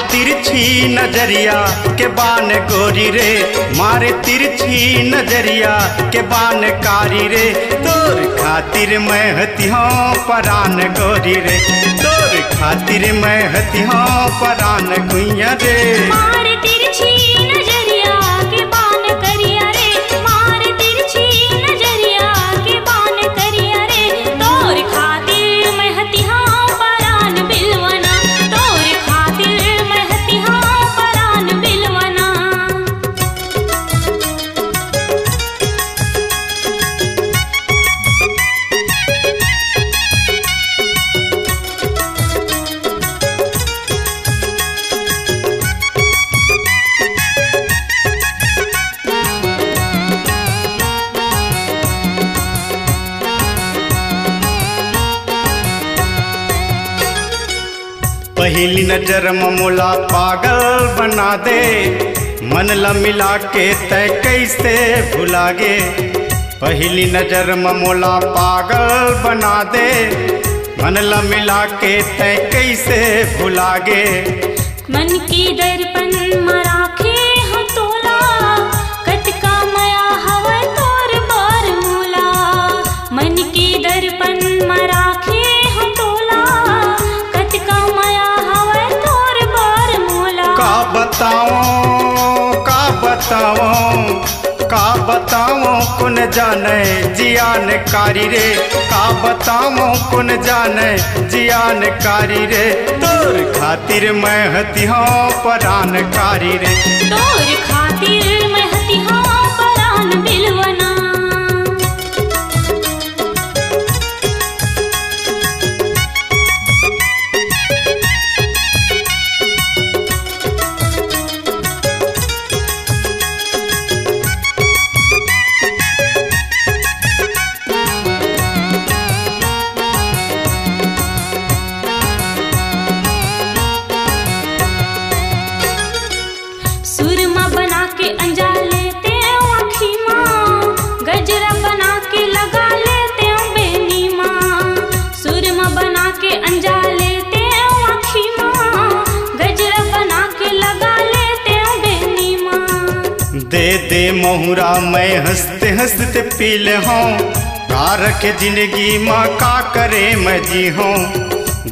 तिरछी नजरिया के बान गोरी रे, मारे तिरछी नजरिया के बान कारी रे। तोर खातिर मैं हतिया परान गोरी रे, तोर खातिर मैं हतिया परान कुइया रे। मारे तिरछी नजरिया के बान करिया रे, मारे तिरछी नजरिया के बान करिया रे। तोर खातिर मैं हतिया परान बिलवना, तोर खातिर मैं हतिया परान बिलवना। पहली नजर मोला पागल बना दे, मन ला मिला के तय कैसे भुला गे। पहली नजर मोला पागल बना दे, मन ला मिला के तय कैसे भुला गे। मन की दर्पण मराखे हम तोला, कतका मया हवा तोर बार मोला। मन की दर्पण मराखे हम तोला, कतका मया हवा तोर बार मोला। का बताऊं कुन जाने जियान कारी रे, का बताऊं कुन जाने जियान कारी रे। तोर खातिर मैं हतिया परान कारी रे, तोर खातिर मैं हतिया परान बिलवना। सुरमा बना के अंजा लेते आँखी माँ, गजरा बना के लगा लेते बेनी माँ। सुरमा बना के अंजा लेते आँखी माँ, गजरा बना के लगा लेते बेनी माँ। दे दे मोहरा मैं हंसते हंसते पी ले हूँ, का रखे जिंदगी माँ का करे मैं जी हूँ।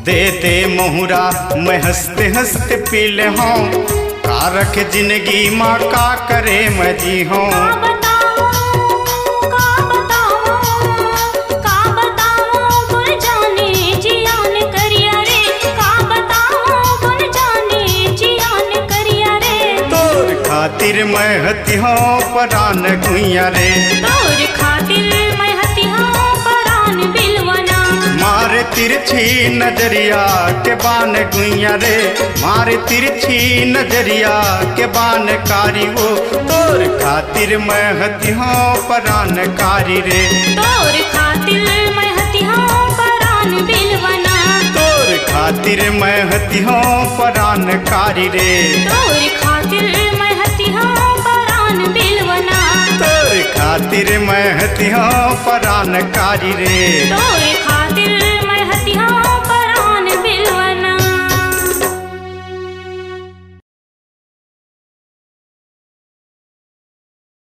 दे दे मोहरा मैं हंसते हंसते पी ले हूँ, का रखे जिंदगी माँ का करे मैं जी हूँ। गुण जाने जियान करिया रे, का बताऊं गुण जाने जियान करिया रे। तोर खातिर मैं हतिया परान गुइया रे, तोर खातिर मैं हतिया परान बिलवना। मारे तिरछी नजरिया के बान गुइया रे, मारे तिरछी नजरिया के बान कारी वो। तोर खातिर मैं हतिया परान कारी रे, तोर खातिर मैं हतिया परान बिलवना। तोर खातिर मैं हतिया परान कारी रे, तोर खातिर मैं हतिया परान बिलवना। तोर खातिर मैं हतिया परान कारी रे। तोर खातिर